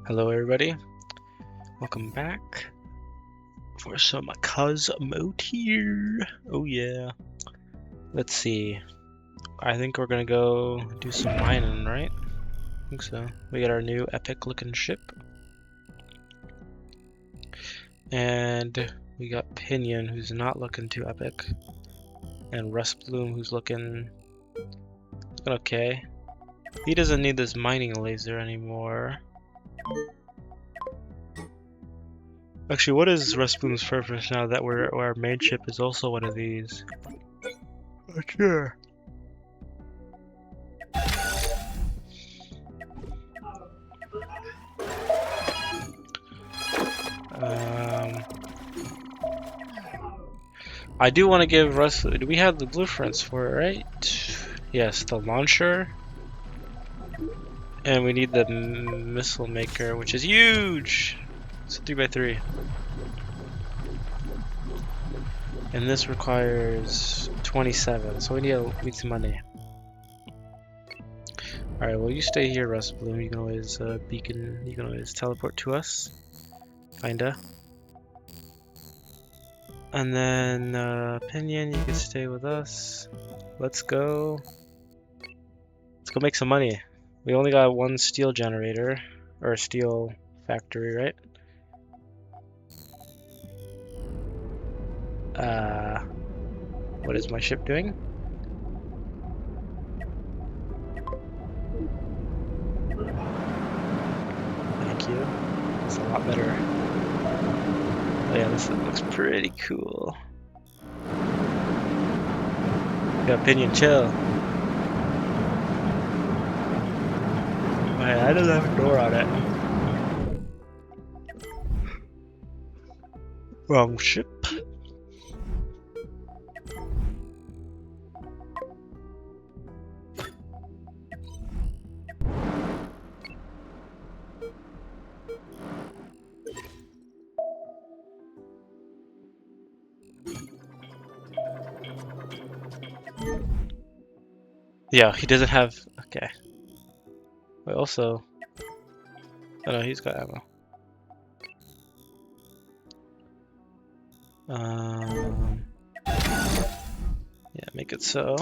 Hello everybody, welcome back for some Cosmoteer. Oh yeah. Let's see. I think we're gonna go do some mining, right? I think so. We got our new epic looking ship. And we got Pinion, who's not looking too epic. And Rust Bloom, who's looking okay. He doesn't need this mining laser anymore. Actually, what is Rust Bloom's purpose now that our main ship is also one of these? Not sure. I do want to give Russ. Do we have the blueprints for it, right? Yes, the launcher. And we need the missile maker, which is huge! It's a 3x3. And this requires 27, so we need some money. Alright, well you stay here, Rust Bloom. You can always beacon, you can always teleport to us. Kinda. And then Pinion, you can stay with us. Let's go. Let's go make some money. We only got one steel generator, or steel factory, right? What is my ship doing? Thank you. It's a lot better. Oh yeah, this looks pretty cool. Yeah, Pinion, chill. That doesn't have a door on it. Wrong ship. Yeah, he doesn't have. Okay. But also. Oh no, he's got ammo. Yeah, make it so.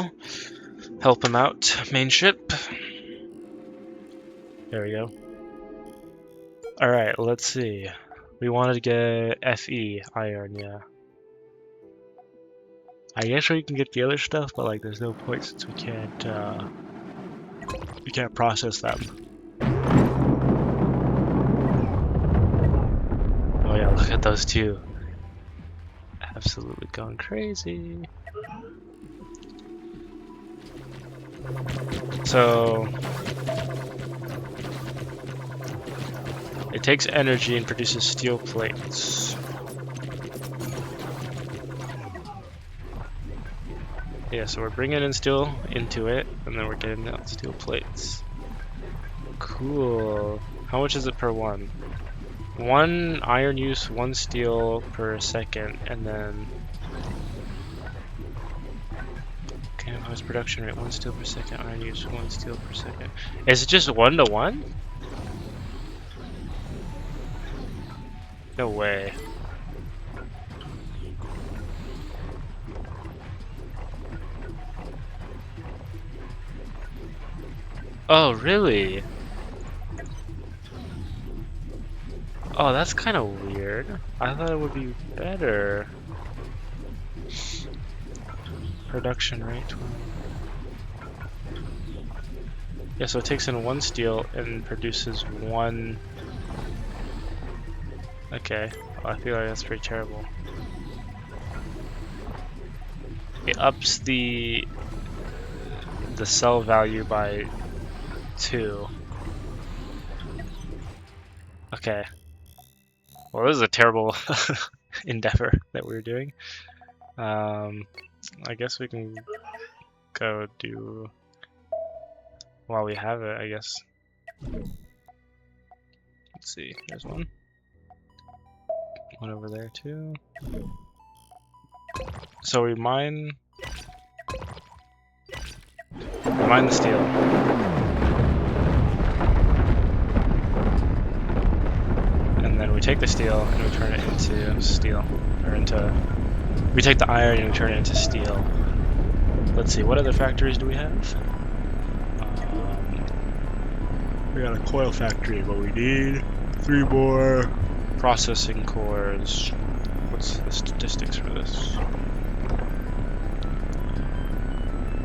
Help him out. Main ship. There we go. Alright, let's see. We wanted to get FE, iron, yeah. I guess we can get the other stuff, but like there's no point since we can't process them. Oh yeah, look at those two. Absolutely going crazy. So it takes energy and produces steel plates. Yeah, so we're bringing in steel into it, and then we're getting out steel plates. Cool. How much is it per one? 1 iron use, 1 steel per second, and then... Okay, how's production rate? 1 steel per second, iron use, 1 steel per second. Is it just 1 to 1? No way. Oh, really? Oh, that's kind of weird. I thought it would be better. Production rate. Yeah, so it takes in 1 steel and produces 1... Okay, well, I feel like that's pretty terrible. It ups the cell value by 2. Okay. Well, this is a terrible endeavor that we're doing. I guess we can go do while we have it, I guess. Let's see, there's one. One over there too. So we mine the steel. take the steel and we turn it into steel, or into. We take the iron and we turn it into steel. Let's see, what other factories do we have? We got a coil factory, but we need 3 more processing cores. What's the statistics for this?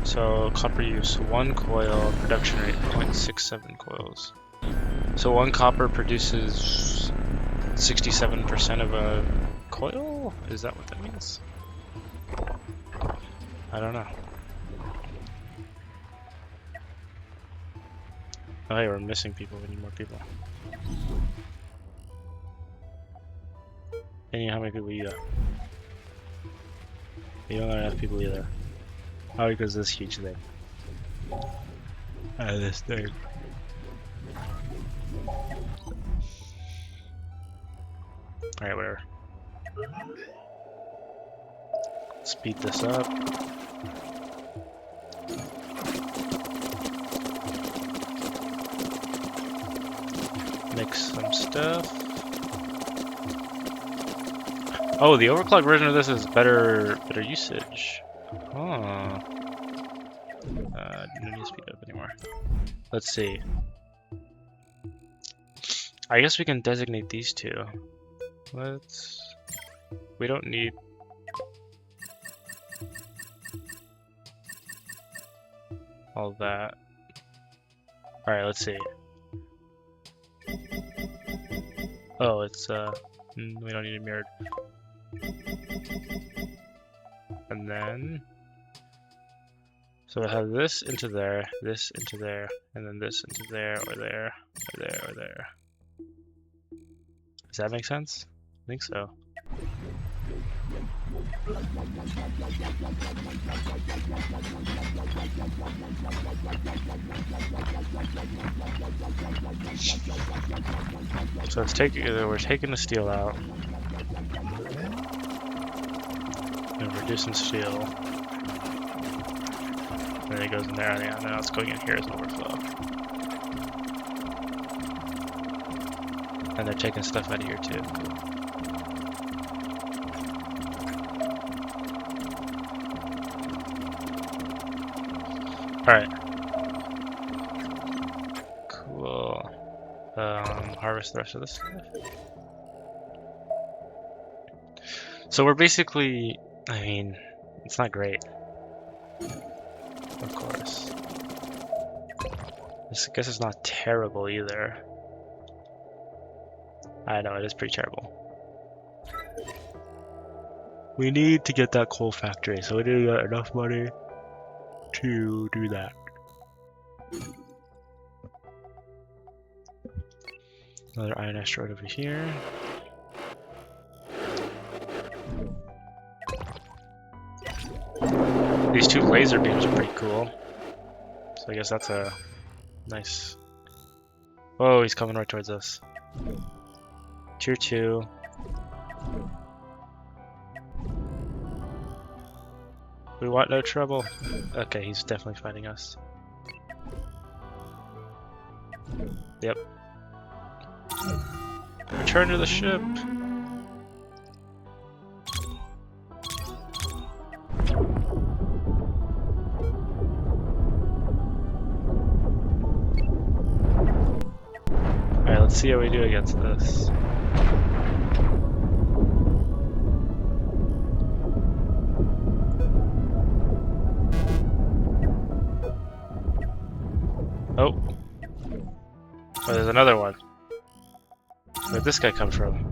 So copper use 1 coil, production rate 0.67 coils. So 1 copper produces 67% of a coil? Is that what that means? I don't know. Oh, hey, we're missing people. We need more people. And how many people you got? You don't got enough people either. How because this huge thing? This thing. Alright, whatever. Speed this up. Mix some stuff. Oh, the overclock version of this is better usage. Oh. Don't need to speed up anymore. Let's see. I guess we can designate these two. We don't need. All that. Alright, let's see. Oh, it's, we don't need it mirrored. And then, so I have this into there, and then this into there, or there, or there, or there. Does that make sense? I think so. So it's we're taking the steel out. And reducing steel. And then it goes in there, and now it's going in here as an overflow. And they're taking stuff out of here too. Alright. Cool. Harvest the rest of this stuff. So we're basically, I mean, it's not great. Of course. I guess it's not terrible either. I know, it is pretty terrible. We need to get that coal factory, so we need to get enough money to do that. Another iron asteroid over here. These 2 laser beams are pretty cool. So I guess that's a nice. Oh, he's coming right towards us. Tier 2. We want no trouble. Okay, he's definitely fighting us. Yep. Return to the ship. Alright, let's see how we do against this. Oh, there's another one. Where'd this guy come from?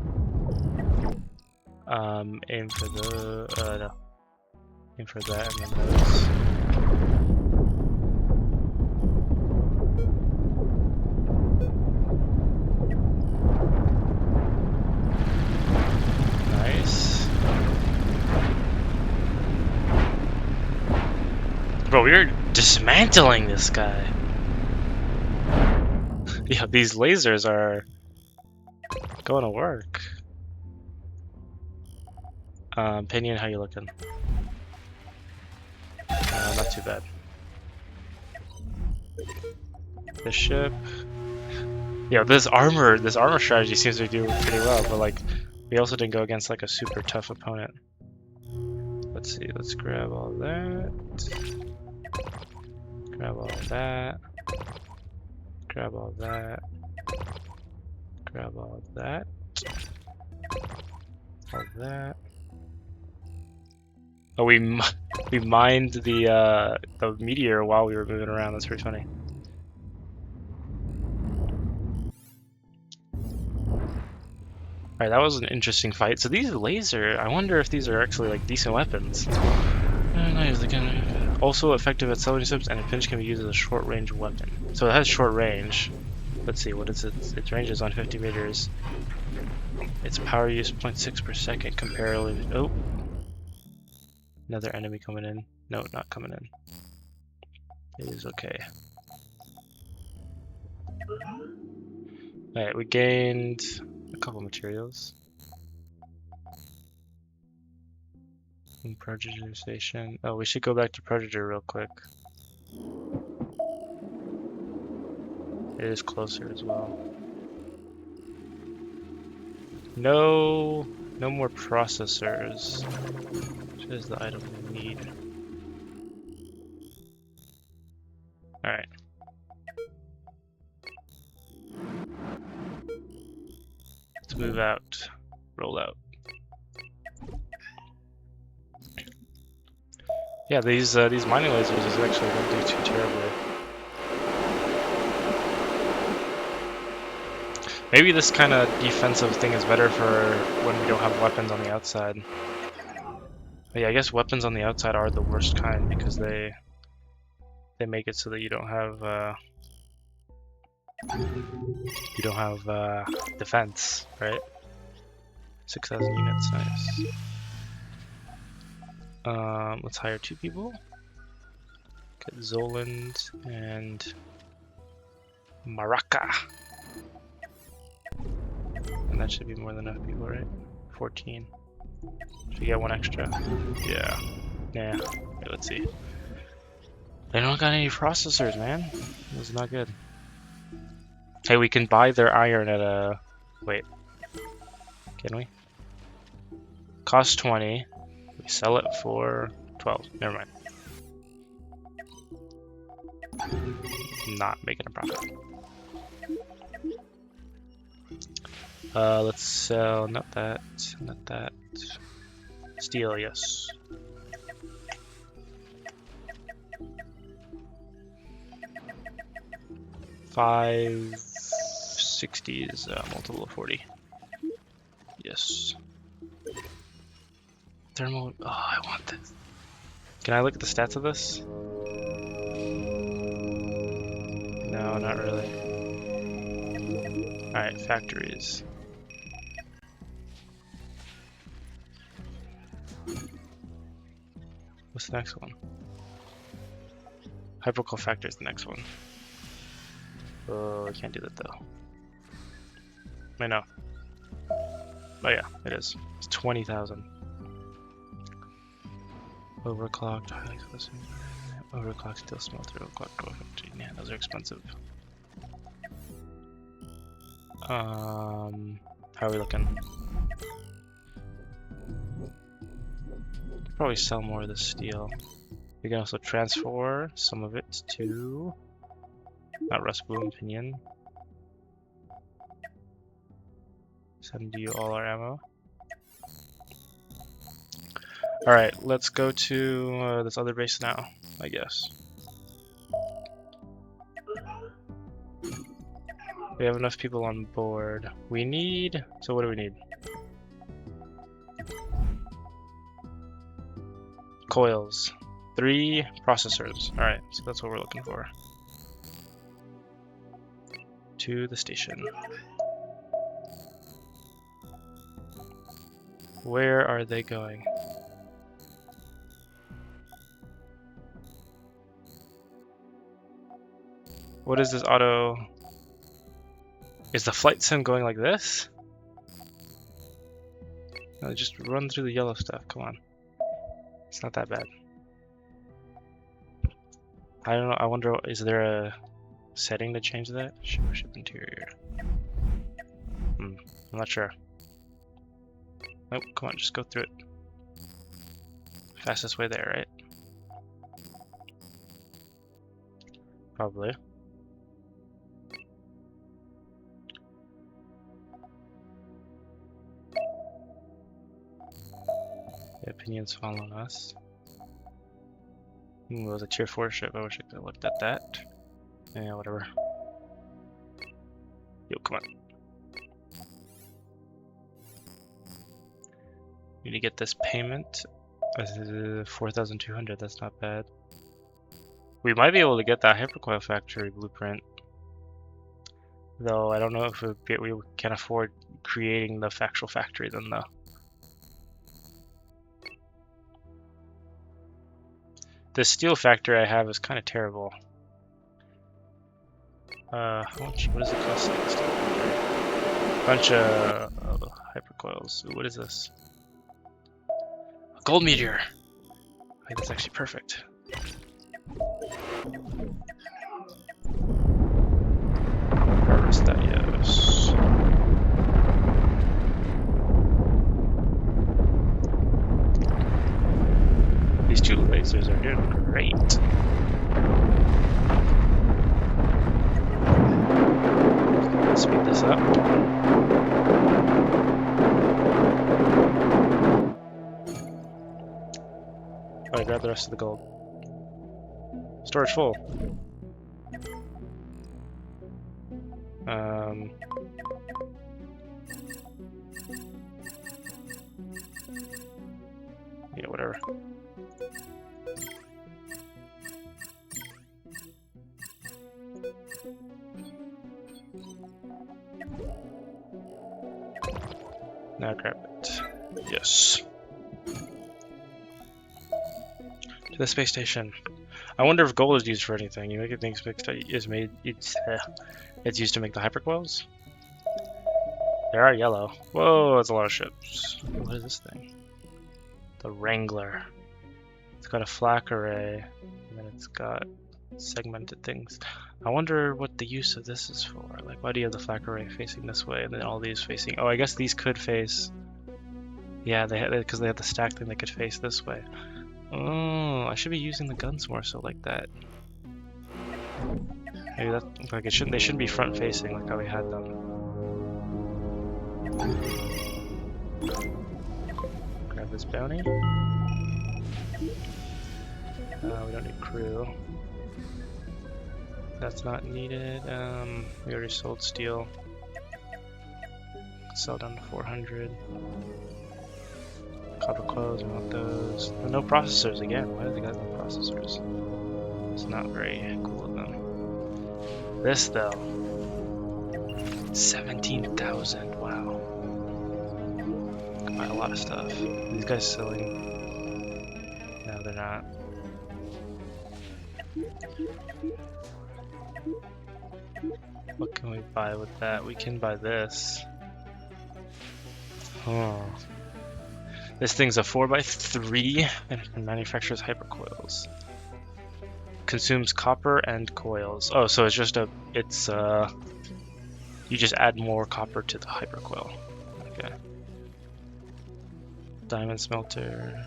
Aim for the, no. Aim for that and then those. Nice. Bro, we're dismantling this guy. Yeah, these lasers are going to work. Pinion, how you looking? Not too bad. The ship. Yeah, this armor strategy seems to do pretty well, but like we also didn't go against like a super tough opponent. Let's see, let's grab all that. Grab all that. Grab all that. Grab all that. All that. Oh, we mined the meteor while we were moving around. That's pretty funny. Alright, that was an interesting fight. So these laser, I wonder if these are actually like decent weapons. Also effective at selling sips, and a pinch can be used as a short-range weapon. So it has short range. Let's see, what is it? Its range is on 50 meters. Its power use 0.6 per second comparatively. Oh, another enemy coming in. No, not coming in. It is okay. Alright, we gained a couple materials. Predator station. Oh, we should go back to Predator real quick. It is closer as well. No more processors. Which is the item we need. Alright. Let's move out. Roll out. Yeah, these mining lasers is actually don't do too terribly. Maybe this kind of defensive thing is better for when we don't have weapons on the outside. But yeah, I guess weapons on the outside are the worst kind because they make it so that you don't have defense, right? 6,000 units, nice. Let's hire 2 people. Get Zoland and Maraca. And that should be more than enough people, right? 14. Should we get 1 extra? Yeah. Yeah. Okay, let's see. They don't got any processors, man. This is not good. Hey, we can buy their iron at a... Wait. Can we? Costs 20. We sell it for 12. Never mind. Not making a profit. Let's sell, not that. Steel, yes. $560 is multiple of 40. Yes. Thermal, oh, I want this. Can I look at the stats of this? No, not really. Alright, factories. What's the next one? Hypercool factor is the next one. Oh, I can't do that though. I know. Oh yeah, it is. It's 20,000. Overclocked, highly close. Overclocked, steel smelter, overclocked, core factory. Yeah, those are expensive. How are we looking? Could probably sell more of the steel. We can also transfer some of it to not rust boom pinion. Send you all our ammo. Alright, let's go to this other base now, I guess. We have enough people on board. We need... So what do we need? Coils. 3 processors. Alright, so that's what we're looking for. To the station. Where are they going? What is this auto? Is the flight sim going like this? No, just run through the yellow stuff, come on. It's not that bad. I don't know, I wonder, is there a setting to change that? Ship interior. I'm not sure. Nope, come on, just go through it. Fastest way there, right? Probably. The opinions fall on us. It was a tier 4 ship. I wish I could have looked at that. Yeah, whatever. Yo, come on. Need to get this payment. 4,200, that's not bad. We might be able to get that hypercoil factory blueprint. Though I don't know if we can afford creating the actual factory then though. The steel factory I have is kind of terrible. How much? What does it cost? Bunch of hypercoils. Ooh, what is this? A gold meteor. I think that's actually perfect. Harvest that, yes. These two lasers are doing great. Speed this up. Oh, I grabbed the rest of the gold. Storage full. Yeah, whatever. Now grab it. Yes. To the space station. I wonder if gold is used for anything. You make it think space is made. It's used to make the hypercoils. They are yellow. Whoa, that's a lot of ships. What is this thing? The Wrangler. It's got a flak array, and then it's got segmented things. I wonder what the use of this is for. Like, why do you have the flak array facing this way, and then all these facing? Oh, I guess these could face. Yeah, because they have the stack thing. They could face this way. Oh, I should be using the guns more so like that. Maybe that like it shouldn't. They shouldn't be front facing like how we had them. Grab this bounty. We don't need crew. That's not needed. We already sold steel. Sell down to 400. Copper coils, we want those. But no processors again. Why do they got no processors? It's not very cool of them. This though. 17,000. Wow. Buy a lot of stuff. These guys selling. No, they're not. What can we buy with that? We can buy this. Oh. This thing's a 4x3 and it manufactures hypercoils. Consumes copper and coils. Oh, so it's just you just add more copper to the hypercoil. Okay. Diamond smelter.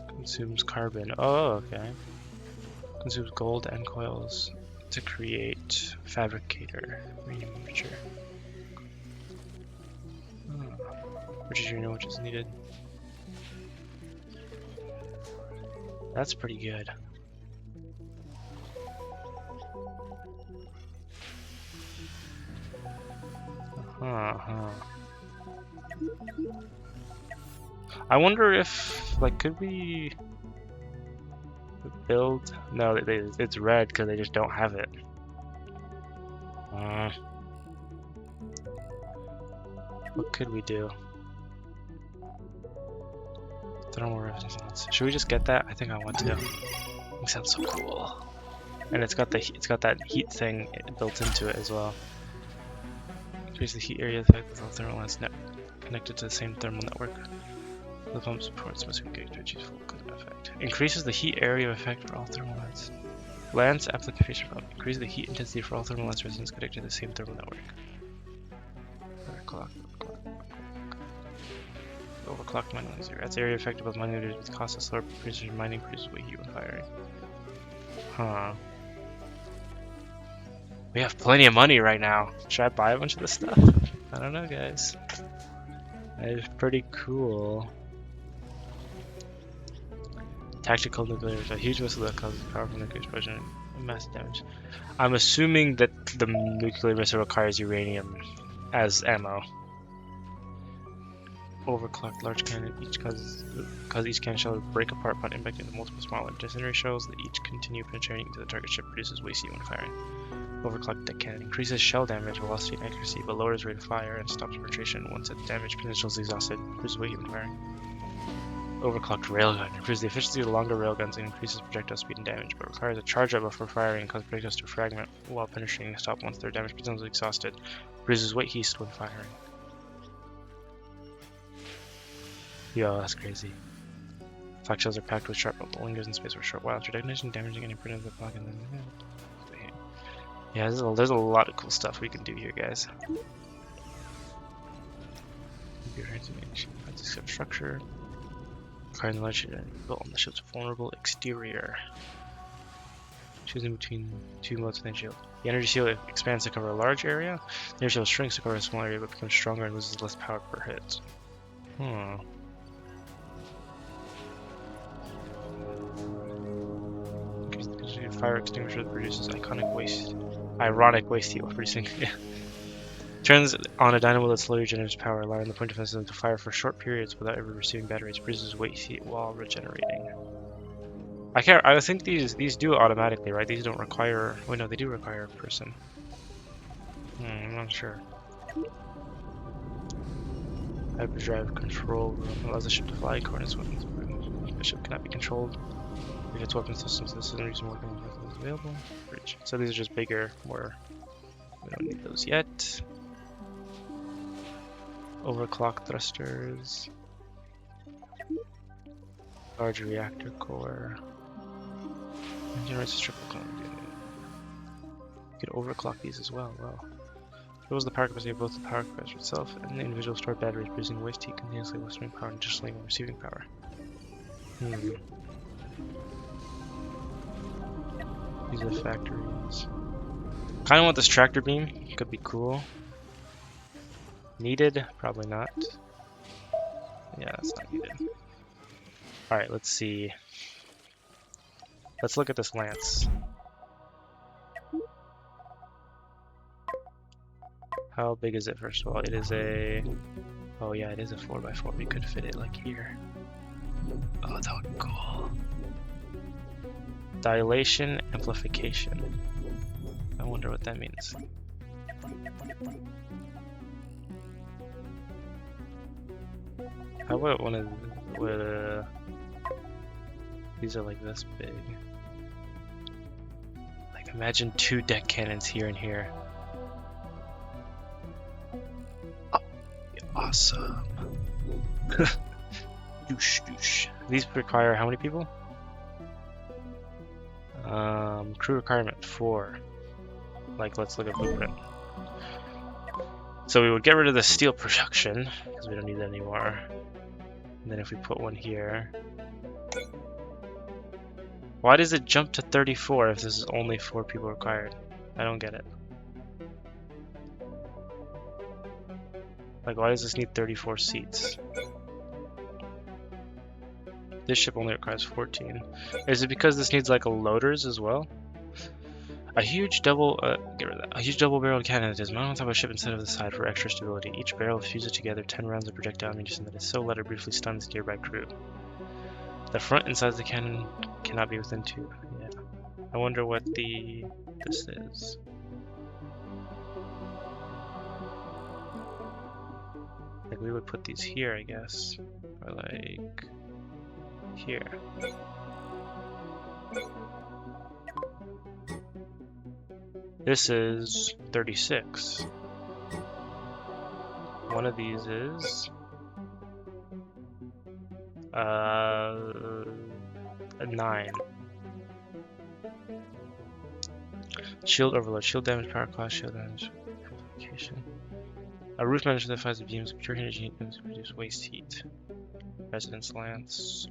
Consumes carbon. Oh, okay. Consumes gold and coils to create fabricator. Manufacture. Which is which is needed. That's pretty good. I wonder if, like, could we build? No, it's red because they just don't have it. What could we do? Thermal resistance. Should we just get that? I think I want to. It sounds so cool. And it's got that heat thing built into it as well. Increase the heat area effect of the thermal lens net connected to the same thermal network. The pump supports must engage to achieve full effect. Increases the heat area effect for all thermal lens. Lance application from increase the heat intensity for all thermal lance resistance connected to the same thermal network. Overclock mining laser. That's area effective of mining lasers with cost of slower precision mining produces way heat when firing. Huh. We have plenty of money right now. Should I buy a bunch of this stuff? I don't know, guys. That is pretty cool. Tactical nuclear. A huge missile that causes powerful nuclear explosion and massive damage. I'm assuming that the nuclear missile requires uranium as ammo. Overclocked large cannon. Cause each cannon shell to break apart upon impact into multiple smaller incendiary shells that each continue penetrating into the target ship, produces waste heat when firing. Overclocked deck cannon increases shell damage, velocity, and accuracy, but lowers rate of fire and stops penetration once its damage potential is exhausted. Produces weight when firing. Overclocked railgun improves the efficiency of the longer railguns and increases projectile speed and damage, but requires a charge up before firing and causes projectiles to fragment while penetrating and stop once their damage potential is exhausted. Produces weight haste when firing. Yo, that's crazy. Flak shells are packed with sharp but lingers in space for a short while after detonation, damaging any print of the block and then. Yeah, there's a lot of cool stuff we can do here, guys. Structure. Requiring the large built on the ship's vulnerable exterior. Choosing between two modes of the shield. The energy shield expands to cover a large area. The energy shield shrinks to cover a small area but becomes stronger and loses less power per hit. Fire extinguisher that produces ironic waste heat while producing. Turns on a dynamo that slowly regenerates power, allowing the point defense system to fire for short periods without ever receiving batteries. Produces waste heat while regenerating. I think these do it automatically, right? These don't require. Wait, no, they do require a person. I'm not sure. Hyperdrive control room allows the ship to fly according to weapons. The ship cannot be controlled if its weapon systems. This is reason working is available. Bridge. So these are just bigger, more. We don't need those yet. Overclock thrusters. Large reactor core. Generates a triple cone. You could overclock these as well. Wow. Lowers the power capacity of both the power compressor itself and the individual stored batteries, producing waste heat continuously while storing power and additionally when receiving power. These are factories. Kinda want this tractor beam. Could be cool. Needed? Probably not. Yeah, that's not needed. Alright, let's see. Let's look at this lance. How big is it, first of all? It is a... Oh yeah, it is a 4x4. We could fit it like here. Oh, that would be cool. Dilation, amplification. I wonder what that means. How about one of these are like this big? Like imagine 2 deck cannons here and here. Oh, awesome. Douche, douche. These require how many people? Crew requirement 4. Like, let's look at blueprint. So we would get rid of the steel production because we don't need that anymore. And then if we put one here, why does it jump to 34 if this is only 4 people required? I don't get it. Like, why does this need 34 seats? This ship only requires 14. Is it because this needs like a loaders as well? A huge double-barreled cannon that is mounted on top of a ship instead of the side for extra stability. Each barrel fuses together 10 rounds of projectile ammunition that is so light it briefly stuns the nearby crew. The front and sides of the cannon cannot be within 2. Yeah. I wonder what this is. Like we would put these here, I guess, or like here. This is 36. One of these is a 9. Shield overload, shield damage, power cost, shield damage, application. A roof manager that fires the beams of pure energy and produce waste heat. Residence lance.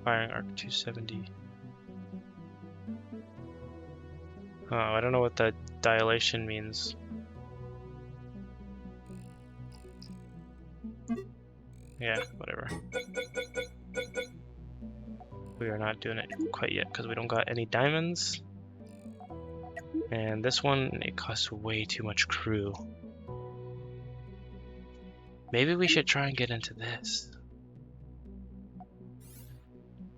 Firing arc 270. Oh, I don't know what that dilation means. Yeah, whatever. We are not doing it quite yet because we don't got any diamonds. And this one, it costs way too much crew. Maybe we should try and get into this.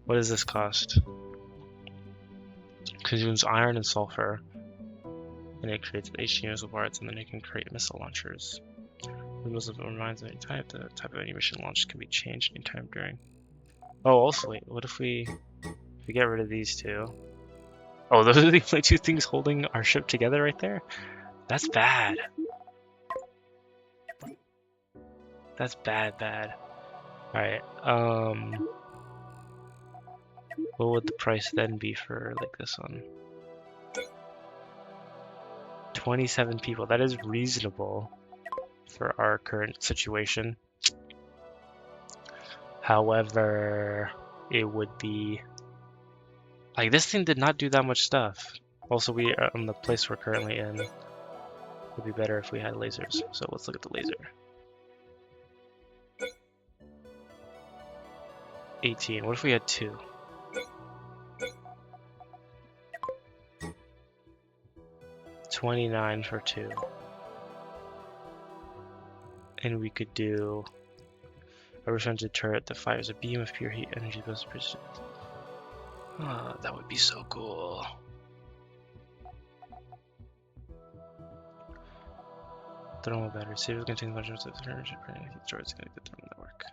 What does this cost? Consumes iron and sulfur. And it creates HE missile parts, and then it can create missile launchers. The missile reminds any type. The type of any mission launched can be changed anytime during. Oh, also wait, what if we get rid of these two? Oh, those are the only two things holding our ship together right there? That's bad. That's bad. Alright, what would the price then be for like this one? 27 people. That is reasonable for our current situation. However, it would be like this thing did not do that much stuff. Also, we are on the place we're currently in. It would be better if we had lasers. So let's look at the laser. 18. What if we had 2? $29 for 2. And we could do a responsive turret that fires a beam of pure heat energy boost precision. Oh, that would be so cool. Thermal battery. Saver contains much of energy for energy storage to connect the thermal network.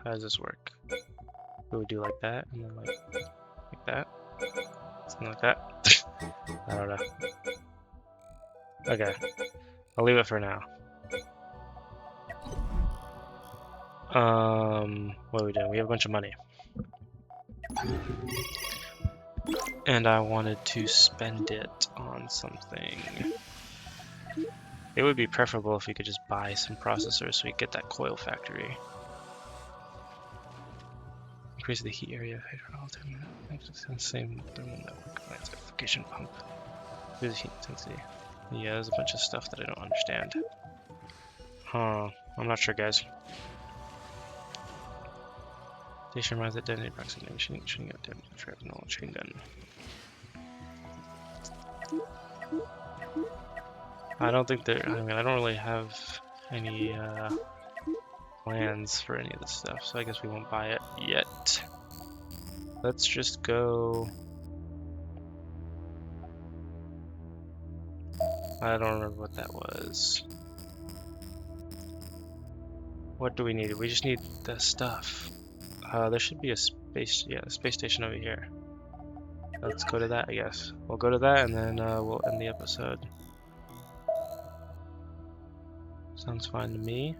How does this work? We would do like that, and then like that. Something like that. I don't know. Okay. I'll leave it for now. What are we doing? We have a bunch of money. And I wanted to spend it on something. It would be preferable if we could just buy some processors so we get that coil factory. Increase the heat area of the same thermal network amplification pump. Here's the heat intensity. Yeah, there's a bunch of stuff that I don't understand. Huh. I'm not sure, guys. Station reminds that detonate approximately machine gun damage trap no chain gun. I don't think there. I mean, I don't really have any plans for any of this stuff, so I guess we won't buy it yet. Let's just go. I don't remember what that was. What do we need? We just need the stuff. There should be a space, a space station over here. Let's go to that, I guess. We'll go to that and then we'll end the episode. Sounds fine to me.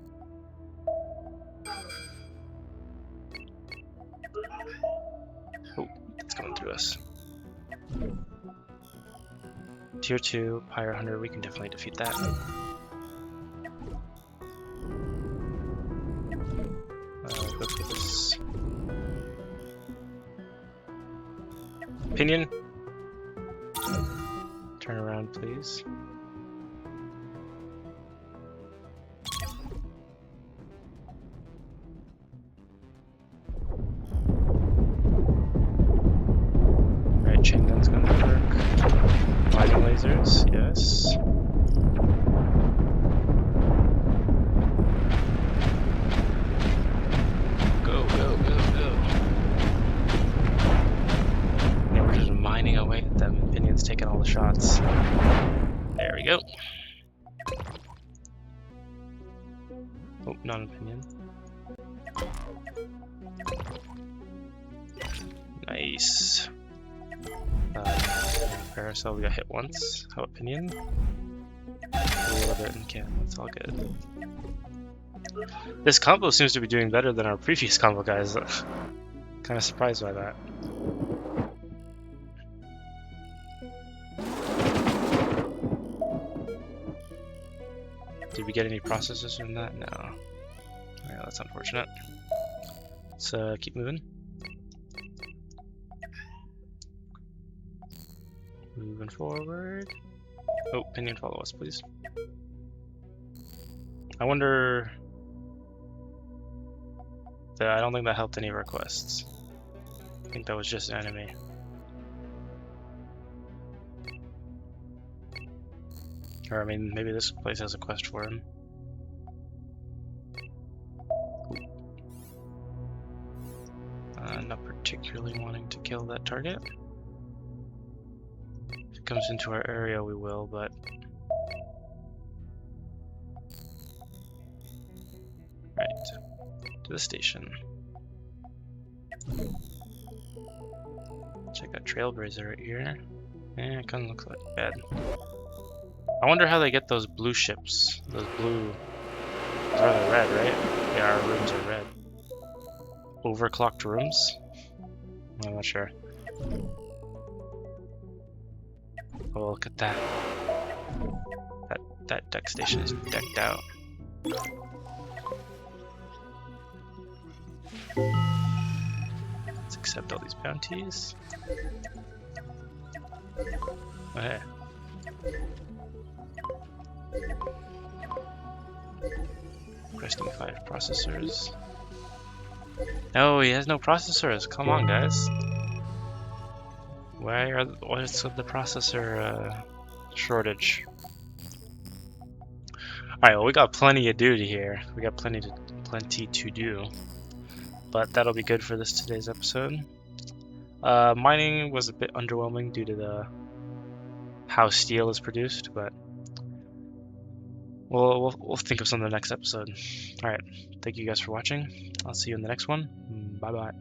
Oh, it's coming through us. Tier 2, Pyre Hunter, we can definitely defeat that. Go for this. Opinion? Turn around, please. Right, chain gun's gonna work. Lighting lasers, yes. Go, go, go, go. Yeah, we're just mining away at them. Opinion's taking all the shots. There we go. Oh, not an opinion. Nice. Paracel, we got hit once. How opinion? A little bit in can, that's all good. This combo seems to be doing better than our previous combo, guys. Kind of surprised by that. Did we get any processors from that? No. Alright, that's unfortunate. Let's keep moving. Moving forward. Oh, pinion follow us, please. I wonder... I don't think that helped any requests. I think that was just enemy. Or, I mean, maybe this place has a quest for him. Not particularly wanting to kill that target. If it comes into our area, we will, but... Right. To the station. Check out Trailblazer right here. Eh, it kind of looks like bad. I wonder how they get those blue ships. Those blue... Those are red, right? Yeah, our rooms are red. Overclocked rooms? I'm not sure. Oh, look at that. That deck station is decked out. Let's accept all these bounties. Okay. Requesting 5 processors. No, he has no processors. Come on, guys. What's with the processor shortage? Alright, well, we got plenty to do here. We got plenty to do. But that'll be good for today's episode. Mining was a bit underwhelming due to how steel is produced, but we'll think of something in the next episode. Alright, thank you guys for watching. I'll see you in the next one. Bye bye.